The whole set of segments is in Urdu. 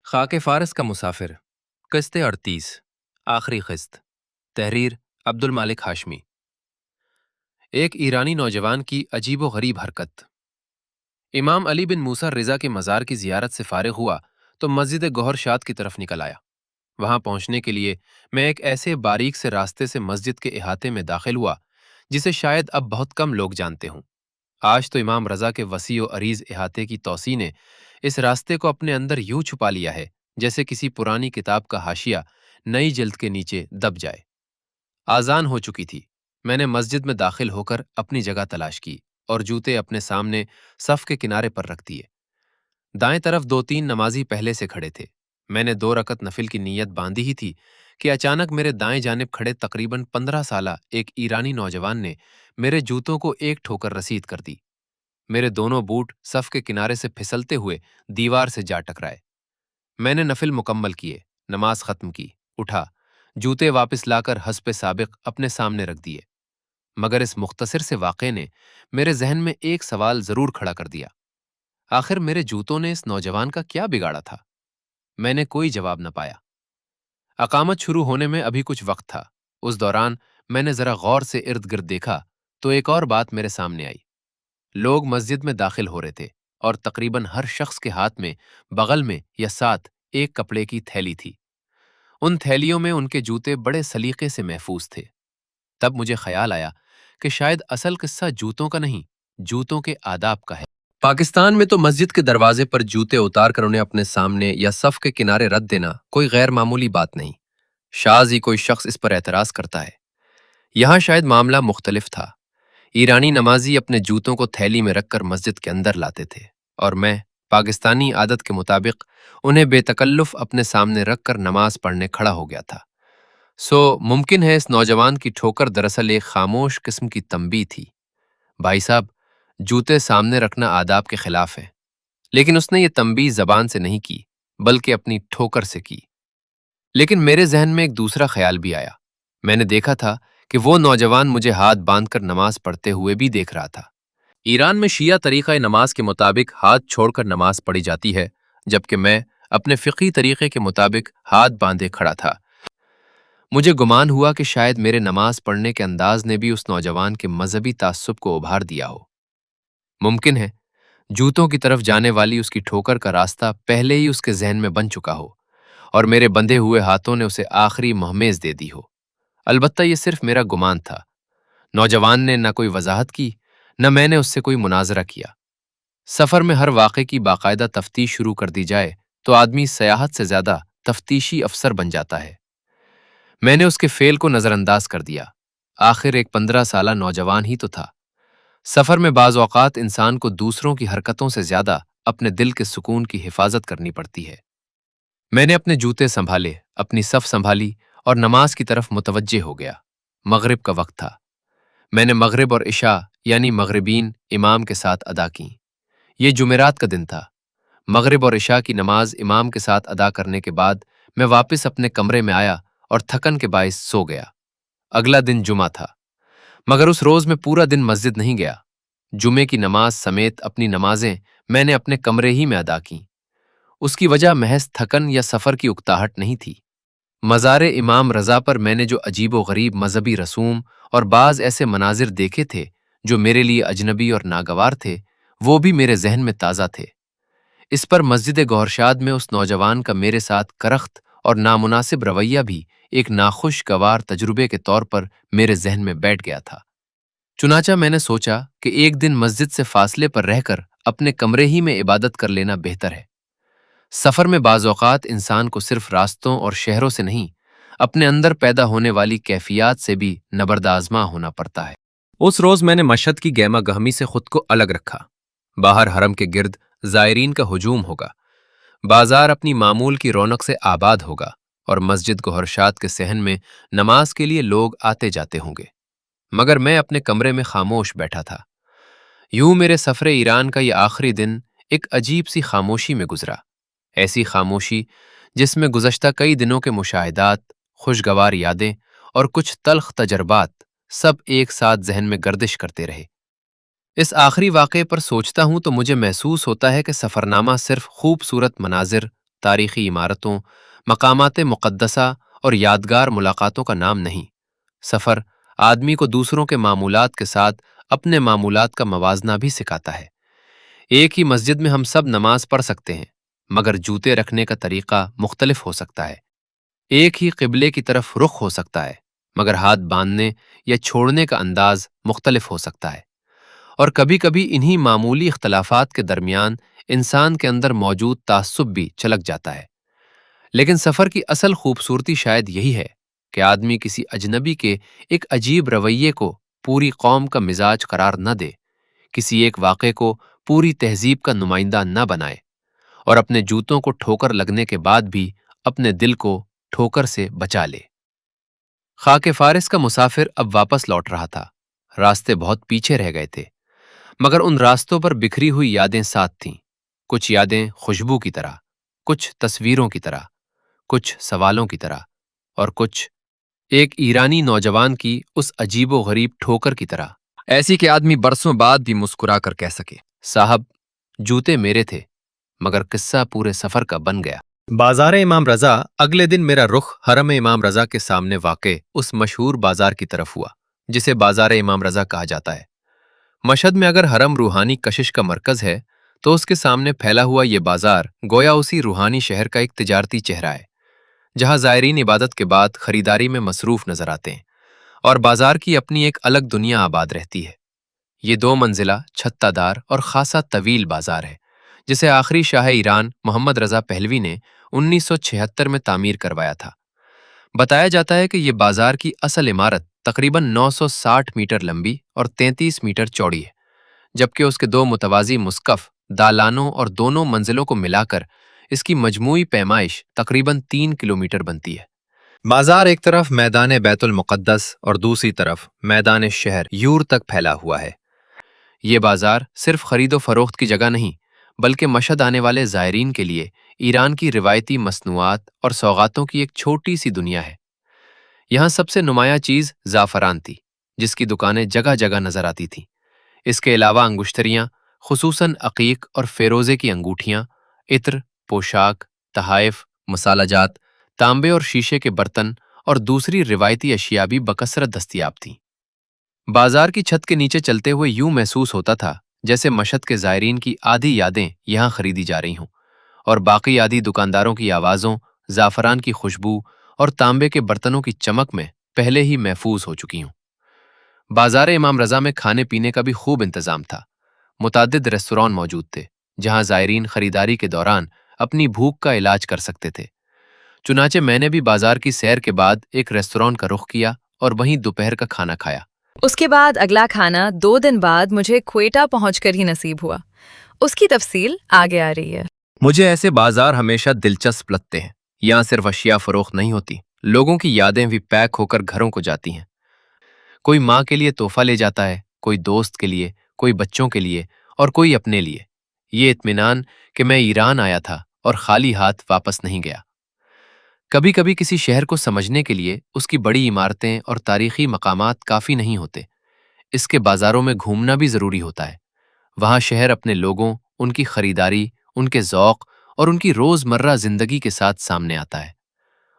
خاک فارس کا مسافر، قسط 38، آخری قسط، تحریر عبد المالک ہاشمی۔ ایک ایرانی نوجوان کی عجیب و غریب حرکت۔ امام علی بن موسیٰ رضا کے مزار کی زیارت سے فارغ ہوا تو مسجد گوہر شاد کی طرف نکل آیا۔ وہاں پہنچنے کے لیے میں ایک ایسے باریک سے راستے سے مسجد کے احاطے میں داخل ہوا جسے شاید اب بہت کم لوگ جانتے ہوں۔ آج تو امام رضا کے وسیع و عریض احاطے کی توسیع نے اس راستے کو اپنے اندر یوں چھپا لیا ہے جیسے کسی پرانی کتاب کا حاشیہ نئی جلد کے نیچے دب جائے۔ آذان ہو چکی تھی۔ میں نے مسجد میں داخل ہو کر اپنی جگہ تلاش کی اور جوتے اپنے سامنے صف کے کنارے پر رکھ دیے۔ دائیں طرف 2-3 نمازی پہلے سے کھڑے تھے۔ میں نے 2 رکعت نفل کی نیت باندھی ہی تھی کہ اچانک میرے دائیں جانب کھڑے تقریباً 15 سالہ ایک ایرانی نوجوان نے میرے جوتوں کو ایک ٹھوکر رسید کر دی۔ میرے دونوں بوٹ صف کے کنارے سے پھسلتے ہوئے دیوار سے جا ٹکرائے۔ میں نے نفل مکمل کیے، نماز ختم کی، اٹھا، جوتے واپس لا کر حسب سابق اپنے سامنے رکھ دیے۔ مگر اس مختصر سے واقعے نے میرے ذہن میں ایک سوال ضرور کھڑا کر دیا۔ آخر میرے جوتوں نے اس نوجوان کا کیا بگاڑا تھا؟ میں نے کوئی جواب نہ پایا۔ اقامت شروع ہونے میں ابھی کچھ وقت تھا۔ اس دوران میں نے ذرا غور سے ارد گرد دیکھا تو ایک اور بات میرے سامنے آئی۔ لوگ مسجد میں داخل ہو رہے تھے اور تقریباً ہر شخص کے ہاتھ میں بغل میں یا ساتھ ایک کپڑے کی تھیلی تھی۔ ان تھیلیوں میں ان کے جوتے بڑے سلیقے سے محفوظ تھے۔ تب مجھے خیال آیا کہ شاید اصل قصہ جوتوں کا نہیں، جوتوں کے آداب کا ہے۔ پاکستان میں تو مسجد کے دروازے پر جوتے اتار کر انہیں اپنے سامنے یا صف کے کنارے رکھ دینا کوئی غیر معمولی بات نہیں۔ شاذ ہی کوئی شخص اس پر اعتراض کرتا ہے۔ یہاں شاید معاملہ مختلف تھا۔ ایرانی نمازی اپنے جوتوں کو تھیلی میں رکھ کر مسجد کے اندر لاتے تھے اور میں پاکستانی عادت کے مطابق انہیں بے تکلف اپنے سامنے رکھ کر نماز پڑھنے کھڑا ہو گیا تھا۔ ممکن ہے اس نوجوان کی ٹھوکر دراصل ایک خاموش قسم کی تنبیہ تھی۔ بھائی صاحب، جوتے سامنے رکھنا آداب کے خلاف ہے، لیکن اس نے یہ تنبیہ زبان سے نہیں کی بلکہ اپنی ٹھوکر سے کی۔ لیکن میرے ذہن میں ایک دوسرا خیال بھی آیا۔ میں نے دیکھا تھا کہ وہ نوجوان مجھے ہاتھ باندھ کر نماز پڑھتے ہوئے بھی دیکھ رہا تھا۔ ایران میں شیعہ طریقہ نماز کے مطابق ہاتھ چھوڑ کر نماز پڑھی جاتی ہے، جبکہ میں اپنے فقہی طریقے کے مطابق ہاتھ باندھے کھڑا تھا۔ مجھے گمان ہوا کہ شاید میرے نماز پڑھنے کے انداز نے بھی اس نوجوان کے مذہبی تعصب کو ابھار دیا ہو۔ ممکن ہے جوتوں کی طرف جانے والی اس کی ٹھوکر کا راستہ پہلے ہی اس کے ذہن میں بن چکا ہو اور میرے بندھے ہوئے ہاتھوں نے اسے آخری مہمیز دے دی ہو۔ البتہ یہ صرف میرا گمان تھا۔ نوجوان نے نہ کوئی وضاحت کی، نہ میں نے اس سے کوئی مناظرہ کیا۔ سفر میں ہر واقعے کی باقاعدہ تفتیش شروع کر دی جائے تو آدمی سیاحت سے زیادہ تفتیشی افسر بن جاتا ہے۔ میں نے اس کے فعل کو نظر انداز کر دیا۔ آخر ایک 15 سالہ نوجوان ہی تو تھا۔ سفر میں بعض اوقات انسان کو دوسروں کی حرکتوں سے زیادہ اپنے دل کے سکون کی حفاظت کرنی پڑتی ہے۔ میں نے اپنے جوتے سنبھالے، اپنی صف سنبھالی اور نماز کی طرف متوجہ ہو گیا۔ مغرب کا وقت تھا۔ میں نے مغرب اور عشاء یعنی مغربین امام کے ساتھ ادا کیں۔ یہ جمعرات کا دن تھا۔ مغرب اور عشاء کی نماز امام کے ساتھ ادا کرنے کے بعد میں واپس اپنے کمرے میں آیا اور تھکن کے باعث سو گیا۔ اگلا دن جمعہ تھا، مگر اس روز میں پورا دن مسجد نہیں گیا۔ جمعے کی نماز سمیت اپنی نمازیں میں نے اپنے کمرے ہی میں ادا کیں۔ اس کی وجہ محض تھکن یا سفر کی اکتاہٹ نہیں تھی۔ مزار امام رضا پر میں نے جو عجیب و غریب مذہبی رسوم اور بعض ایسے مناظر دیکھے تھے جو میرے لیے اجنبی اور ناگوار تھے، وہ بھی میرے ذہن میں تازہ تھے۔ اس پر مسجد گوہرشاد میں اس نوجوان کا میرے ساتھ کرخت اور نامناسب رویہ بھی ایک ناخوشگوار تجربے کے طور پر میرے ذہن میں بیٹھ گیا تھا۔ چنانچہ میں نے سوچا کہ ایک دن مسجد سے فاصلے پر رہ کر اپنے کمرے ہی میں عبادت کر لینا بہتر ہے۔ سفر میں بعض اوقات انسان کو صرف راستوں اور شہروں سے نہیں، اپنے اندر پیدا ہونے والی کیفیات سے بھی نبرد آزما ہونا پڑتا ہے۔ اس روز میں نے مشہد کی گہما گہمی سے خود کو الگ رکھا۔ باہر حرم کے گرد زائرین کا ہجوم ہوگا، بازار اپنی معمول کی رونق سے آباد ہوگا اور مسجد گوہرشاد کے صحن میں نماز کے لیے لوگ آتے جاتے ہوں گے، مگر میں اپنے کمرے میں خاموش بیٹھا تھا۔ یوں میرے سفر ایران کا یہ آخری دن ایک عجیب سی خاموشی میں گزرا، ایسی خاموشی جس میں گزشتہ کئی دنوں کے مشاہدات، خوشگوار یادیں اور کچھ تلخ تجربات سب ایک ساتھ ذہن میں گردش کرتے رہے۔ اس آخری واقعے پر سوچتا ہوں تو مجھے محسوس ہوتا ہے کہ سفرنامہ صرف خوبصورت مناظر، تاریخی عمارتوں، مقامات مقدسہ اور یادگار ملاقاتوں کا نام نہیں۔ سفر آدمی کو دوسروں کے معمولات کے ساتھ اپنے معمولات کا موازنہ بھی سکھاتا ہے۔ ایک ہی مسجد میں ہم سب نماز پڑھ سکتے ہیں، مگر جوتے رکھنے کا طریقہ مختلف ہو سکتا ہے۔ ایک ہی قبلے کی طرف رخ ہو سکتا ہے، مگر ہاتھ باندھنے یا چھوڑنے کا انداز مختلف ہو سکتا ہے۔ اور کبھی کبھی انہی معمولی اختلافات کے درمیان انسان کے اندر موجود تعصب بھی چلک جاتا ہے۔ لیکن سفر کی اصل خوبصورتی شاید یہی ہے کہ آدمی کسی اجنبی کے ایک عجیب رویے کو پوری قوم کا مزاج قرار نہ دے، کسی ایک واقعے کو پوری تہذیب کا نمائندہ نہ بنائے، اور اپنے جوتوں کو ٹھوکر لگنے کے بعد بھی اپنے دل کو ٹھوکر سے بچا لے۔ خاک فارس کا مسافر اب واپس لوٹ رہا تھا۔ راستے بہت پیچھے رہ گئے تھے، مگر ان راستوں پر بکھری ہوئی یادیں ساتھ تھیں، کچھ یادیں خوشبو کی طرح، کچھ تصویروں کی طرح، کچھ سوالوں کی طرح، اور کچھ ایک ایرانی نوجوان کی اس عجیب و غریب ٹھوکر کی طرح، ایسی کہ آدمی برسوں بعد بھی مسکرا کر کہہ سکے، صاحب جوتے میرے تھے، مگر قصہ پورے سفر کا بن گیا۔ بازار امام رضا۔ اگلے دن میرا رخ حرم امام رضا کے سامنے واقع اس مشہور بازار کی طرف ہوا جسے بازار امام رضا کہا جاتا ہے۔ مشہد میں اگر حرم روحانی کشش کا مرکز ہے تو اس کے سامنے پھیلا ہوا یہ بازار گویا اسی روحانی شہر کا ایک تجارتی چہرہ ہے، جہاں زائرین عبادت کے بعد خریداری میں مصروف نظر آتے ہیں، اور بازار کی اپنی ایک الگ دنیا آباد رہتی ہے۔ یہ 2 منزلہ چھتہ دار اور خاصا طویل بازار ہے، جسے آخری شاہ ایران محمد رضا پہلوی نے 1976 میں تعمیر کروایا تھا۔ بتایا جاتا ہے کہ یہ بازار کی اصل عمارت تقریباً 960 میٹر لمبی اور 33 میٹر چوڑی ہے، جبکہ اس کے 2 متوازی مسقف دالانوں اور دونوں منزلوں کو ملا کر اس کی مجموعی پیمائش تقریباً 3 کلومیٹر بنتی ہے۔ بازار ایک طرف میدان بیت المقدس اور دوسری طرف میدان شہر یور تک پھیلا ہوا ہے۔ یہ بازار صرف خرید و فروخت کی جگہ نہیں، بلکہ مشہد آنے والے زائرین کے لیے ایران کی روایتی مصنوعات اور سوغاتوں کی ایک چھوٹی سی دنیا ہے۔ یہاں سب سے نمایاں چیز زعفران تھی، جس کی دکانیں جگہ جگہ نظر آتی تھیں۔ اس کے علاوہ انگشتریاں، خصوصاً عقیق اور فیروزے کی انگوٹھیاں، عطر، پوشاک، تحائف، مسالہ جات، تانبے اور شیشے کے برتن اور دوسری روایتی اشیاء بھی بکثرت دستیاب تھیں۔ بازار کی چھت کے نیچے چلتے ہوئے یوں محسوس ہوتا تھا جیسے مشہد کے زائرین کی آدھی یادیں یہاں خریدی جا رہی ہوں، اور باقی آدھی دکانداروں کی آوازوں، زعفران کی خوشبو اور تانبے کے برتنوں کی چمک میں پہلے ہی محفوظ ہو چکی ہوں۔ بازار امام رضا میں کھانے پینے کا بھی خوب انتظام تھا۔ متعدد ریستوران موجود تھے، جہاں زائرین خریداری کے دوران اپنی بھوک کا علاج کر سکتے تھے۔ چنانچہ میں نے بھی بازار کی سیر کے بعد ایک ریستوران کا رخ کیا اور وہیں دوپہر کا کھانا کھایا۔ اس کے بعد اگلا کھانا 2 دن بعد مجھے کوئٹہ پہنچ کر ہی نصیب ہوا۔ اس کی تفصیل آگے آ رہی ہے۔ مجھے ایسے بازار ہمیشہ دلچسپ لگتے ہیں۔ یہاں صرف اشیاء فروخت نہیں ہوتی، لوگوں کی یادیں بھی پیک ہو کر گھروں کو جاتی ہیں۔ کوئی ماں کے لیے تحفہ لے جاتا ہے، کوئی دوست کے لیے، کوئی بچوں کے لیے، اور کوئی اپنے لیے۔ یہ اطمینان کہ میں ایران آیا تھا اور خالی ہاتھ واپس نہیں گیا۔ کبھی کبھی کسی شہر کو سمجھنے کے لیے اس کی بڑی عمارتیں اور تاریخی مقامات کافی نہیں ہوتے، اس کے بازاروں میں گھومنا بھی ضروری ہوتا ہے۔ وہاں شہر اپنے لوگوں، ان کی خریداری، ان کے ذوق اور ان کی روزمرہ زندگی کے ساتھ سامنے آتا ہے۔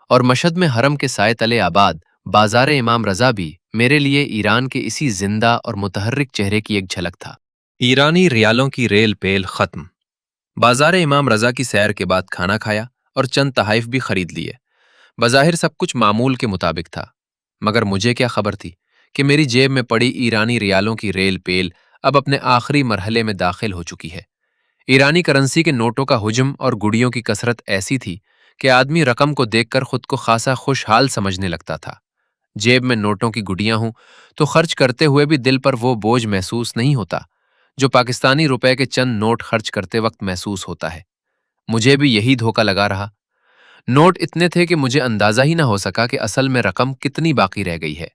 اور مشہد میں حرم کے سائے تلے آباد بازار امام رضا بھی میرے لیے ایران کے اسی زندہ اور متحرک چہرے کی ایک جھلک تھا۔ ایرانی ریالوں کی ریل پیل ختم۔ بازار امام رضا کی سیر کے بعد کھانا کھایا اور چند تحائف بھی خرید لیے۔ بظاہر سب کچھ معمول کے مطابق تھا، مگر مجھے کیا خبر تھی کہ میری جیب میں پڑی ایرانی ریالوں کی ریل پیل اب اپنے آخری مرحلے میں داخل ہو چکی ہے۔ ایرانی کرنسی کے نوٹوں کا حجم اور گڑیوں کی کثرت ایسی تھی کہ آدمی رقم کو دیکھ کر خود کو خاصا خوشحال سمجھنے لگتا تھا۔ جیب میں نوٹوں کی گڈیاں ہوں تو خرچ کرتے ہوئے بھی دل پر وہ بوجھ محسوس نہیں ہوتا جو پاکستانی روپے کے چند نوٹ خرچ کرتے وقت محسوس ہوتا ہے۔ مجھے بھی یہی دھوکہ لگا رہا۔ نوٹ اتنے تھے کہ مجھے اندازہ ہی نہ ہو سکا کہ اصل میں رقم کتنی باقی رہ گئی ہے۔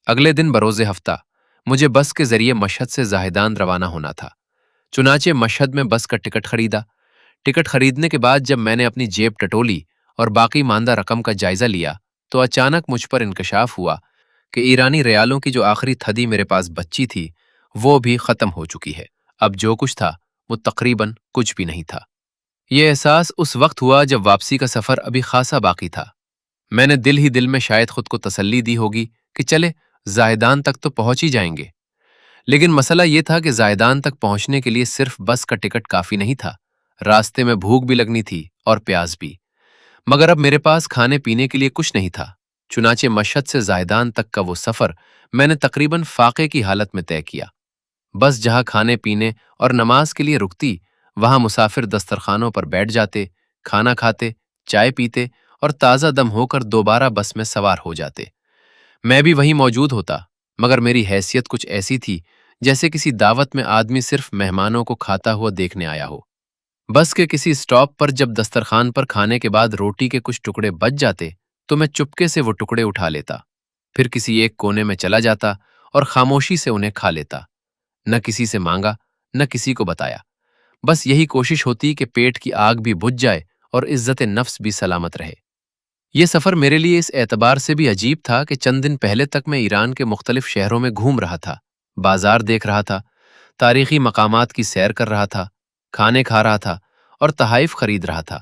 اگلے دن بروز ہفتہ مجھے بس کے ذریعے مشہد سے زاہدان روانہ ہونا تھا۔ چنانچہ مشہد میں بس کا ٹکٹ خریدا۔ ٹکٹ خریدنے کے بعد جب میں نے اپنی جیب ٹٹولی اور باقی ماندہ رقم کا جائزہ لیا تو اچانک مجھ پر انکشاف ہوا کہ ایرانی ریالوں کی جو آخری تھدی میرے پاس بچی تھی وہ بھی ختم ہو چکی ہے۔ اب جو کچھ تھا وہ تقریباً کچھ بھی نہیں تھا۔ یہ احساس اس وقت ہوا جب واپسی کا سفر ابھی خاصا باقی تھا۔ میں نے دل ہی دل میں شاید خود کو تسلی دی ہوگی کہ چلے زاہدان تک تو پہنچ ہی جائیں گے، لیکن مسئلہ یہ تھا کہ زاہدان تک پہنچنے کے لیے صرف بس کا ٹکٹ کافی نہیں تھا، راستے میں بھوک بھی لگنی تھی اور پیاس بھی، مگر اب میرے پاس کھانے پینے کے لیے کچھ نہیں تھا۔ چنانچہ مشہد سے زاہدان تک کا وہ سفر میں نے تقریباً فاقے کی حالت میں طے کیا۔ بس جہاں کھانے پینے اور نماز کے لیے رکتی، وہاں مسافر دسترخوانوں پر بیٹھ جاتے، کھانا کھاتے، چائے پیتے اور تازہ دم ہو کر دوبارہ بس میں سوار ہو جاتے۔ میں بھی وہیں موجود ہوتا، مگر میری حیثیت کچھ ایسی تھی جیسے کسی دعوت میں آدمی صرف مہمانوں کو کھاتا ہوا دیکھنے آیا ہو۔ بس کے کسی اسٹاپ پر جب دسترخوان پر کھانے کے بعد روٹی کے کچھ ٹکڑے بچ جاتے تو میں چپکے سے وہ ٹکڑے اٹھا لیتا، پھر کسی ایک کونے میں چلا جاتا اور خاموشی سے انہیں کھا لیتا، نہ کسی سے مانگا، نہ کسی کو بتایا۔ بس یہی کوشش ہوتی کہ پیٹ کی آگ بھی بجھ جائے اور عزت نفس بھی سلامت رہے۔ یہ سفر میرے لیے اس اعتبار سے بھی عجیب تھا کہ چند دن پہلے تک میں ایران کے مختلف شہروں میں گھوم رہا تھا، بازار دیکھ رہا تھا، تاریخی مقامات کی سیر کر رہا تھا، کھانے کھا رہا تھا اور تحائف خرید رہا تھا،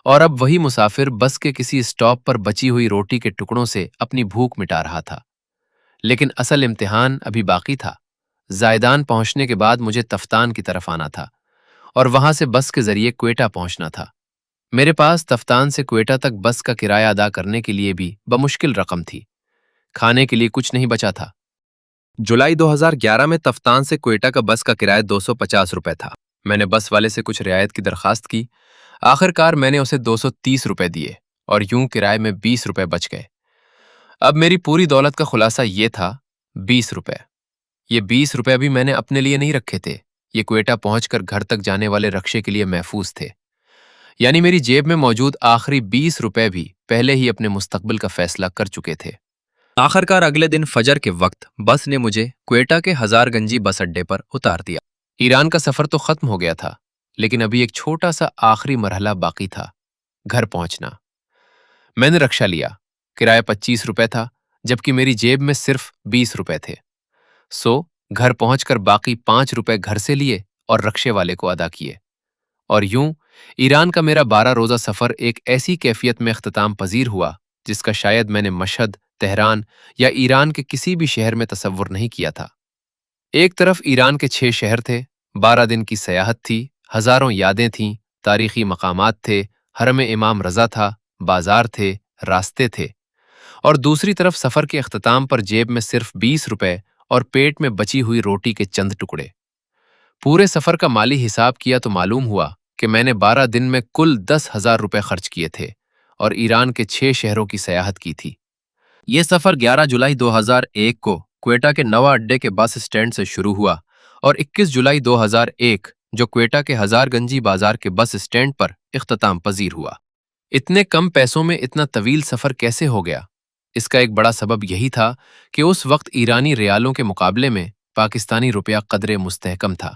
اور اب وہی مسافر بس کے کسی اسٹاپ پر بچی ہوئی روٹی کے ٹکڑوں سے اپنی بھوک مٹا رہا تھا۔ لیکن اصل امتحان ابھی باقی تھا۔ زائدان پہنچنے کے بعد مجھے تفتان کی طرف آنا تھا اور وہاں سے بس کے ذریعے کوئٹہ پہنچنا تھا۔ میرے پاس تفتان سے کوئٹہ تک بس کا کرایہ ادا کرنے کے لیے بھی بمشکل رقم تھی، کھانے کے لیے کچھ نہیں بچا تھا۔ جولائی 2011 میں تفتان سے کوئٹہ کا بس کا کرایہ 250 روپے تھا۔ میں نے بس والے سے کچھ رعایت کی درخواست کی، آخر کار میں نے اسے 230 روپے دیے اور یوں کرایے میں 20 روپے بچ گئے۔ اب میری پوری دولت کا خلاصہ یہ تھا، 20 روپے۔ یہ 20 روپے بھی میں نے اپنے لیے نہیں رکھے تھے، یہ کوئٹہ پہنچ کر گھر تک جانے والے رکشے کے لیے محفوظ تھے۔ یعنی میری جیب میں موجود آخری 20 روپے بھی پہلے ہی اپنے مستقبل کا فیصلہ کر چکے تھے۔ آخر کار اگلے دن فجر کے وقت بس نے مجھے کوئٹہ کے ہزار گنجی بس اڈے پر اتار دیا۔ ایران کا سفر تو ختم ہو گیا تھا، لیکن ابھی ایک چھوٹا سا آخری مرحلہ باقی تھا، گھر پہنچنا۔ میں نے رکشہ لیا، کرایہ 25 روپے تھا، جبکہ میری جیب میں صرف 20 روپے تھے۔ سو گھر پہنچ کر باقی 5 روپے گھر سے لیے اور رکشے والے کو ادا کیے، اور یوں ایران کا میرا 12 روزہ سفر ایک ایسی کیفیت میں اختتام پذیر ہوا جس کا شاید میں نے مشہد، تہران یا ایران کے کسی بھی شہر میں تصور نہیں کیا تھا۔ ایک طرف ایران کے 6 شہر تھے، 12 دن کی سیاحت تھی، ہزاروں یادیں تھیں، تاریخی مقامات تھے، حرم امام رضا تھا، بازار تھے، راستے تھے، اور دوسری طرف سفر کے اختتام پر جیب میں صرف 20 روپے اور پیٹ میں بچی ہوئی روٹی کے چند ٹکڑے۔ پورے سفر کا مالی حساب کیا تو معلوم ہوا کہ میں نے 12 دن میں کل 10,000 روپے خرچ کیے تھے اور ایران کے 6 شہروں کی سیاحت کی تھی۔ یہ سفر 11 جولائی 2001 کو کوئٹہ کے نوا اڈے کے بس اسٹینڈ سے شروع ہوا اور 21 جولائی 2001 جو کوئٹہ کے ہزار گنجی بازار کے بس اسٹینڈ پر اختتام پذیر ہوا۔ اتنے کم پیسوں میں اتنا طویل سفر کیسے ہو گیا؟ اس کا ایک بڑا سبب یہی تھا کہ اس وقت ایرانی ریالوں کے مقابلے میں پاکستانی روپیہ قدرے مستحکم تھا،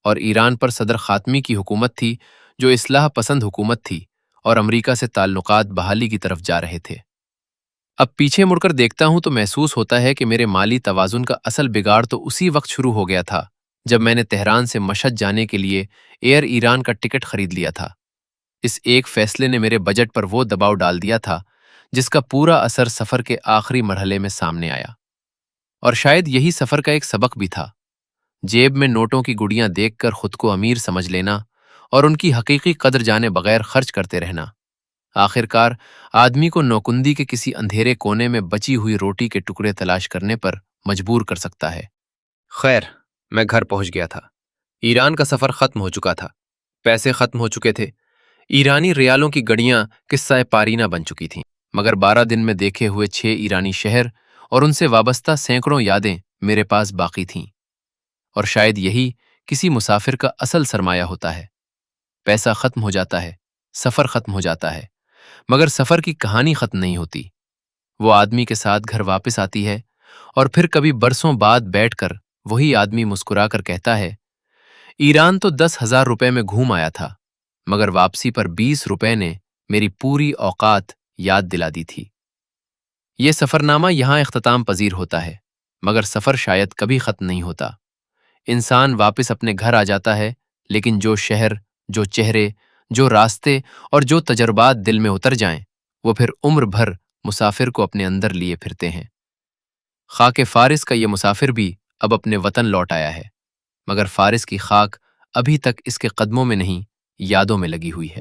اور ایران پر صدر خاتمی کی حکومت تھی جو اصلاح پسند حکومت تھی اور امریکہ سے تعلقات بحالی کی طرف جا رہے تھے۔ اب پیچھے مڑ کر دیکھتا ہوں تو محسوس ہوتا ہے کہ میرے مالی توازن کا اصل بگاڑ تو اسی وقت شروع ہو گیا تھا جب میں نے تہران سے مشہد جانے کے لیے ایئر ایران کا ٹکٹ خرید لیا تھا۔ اس ایک فیصلے نے میرے بجٹ پر وہ دباؤ ڈال دیا تھا جس کا پورا اثر سفر کے آخری مرحلے میں سامنے آیا، اور شاید یہی سفر کا ایک سبق بھی تھا۔ جیب میں نوٹوں کی گڑیاں دیکھ کر خود کو امیر سمجھ لینا اور ان کی حقیقی قدر جانے بغیر خرچ کرتے رہنا، آخر کار آدمی کو نوکندی کے کسی اندھیرے کونے میں بچی ہوئی روٹی کے ٹکڑے تلاش کرنے پر مجبور کر سکتا ہے۔ خیر، میں گھر پہنچ گیا تھا۔ ایران کا سفر ختم ہو چکا تھا، پیسے ختم ہو چکے تھے، ایرانی ریالوں کی گڑیاں قصہ پارینہ بن چکی تھیں، مگر 12 دن میں دیکھے ہوئے 6 ایرانی شہر اور ان سے وابستہ سینکڑوں یادیں میرے پاس باقی تھیں، اور شاید یہی کسی مسافر کا اصل سرمایہ ہوتا ہے۔ پیسہ ختم ہو جاتا ہے، سفر ختم ہو جاتا ہے، مگر سفر کی کہانی ختم نہیں ہوتی۔ وہ آدمی کے ساتھ گھر واپس آتی ہے، اور پھر کبھی برسوں بعد بیٹھ کر وہی آدمی مسکرا کر کہتا ہے، ایران تو 10,000 روپے میں گھوم آیا تھا، مگر واپسی پر 20 روپے نے میری پوری اوقات یاد دلا دی تھی۔ یہ سفرنامہ یہاں اختتام پذیر ہوتا ہے، مگر سفر شاید کبھی ختم نہیں ہوتا۔ انسان واپس اپنے گھر آ جاتا ہے، لیکن جو شہر، جو چہرے، جو راستے اور جو تجربات دل میں اتر جائیں وہ پھر عمر بھر مسافر کو اپنے اندر لیے پھرتے ہیں۔ خاک فارس کا یہ مسافر بھی اب اپنے وطن لوٹ آیا ہے، مگر فارس کی خاک ابھی تک اس کے قدموں میں نہیں، یادوں میں لگی ہوئی ہے۔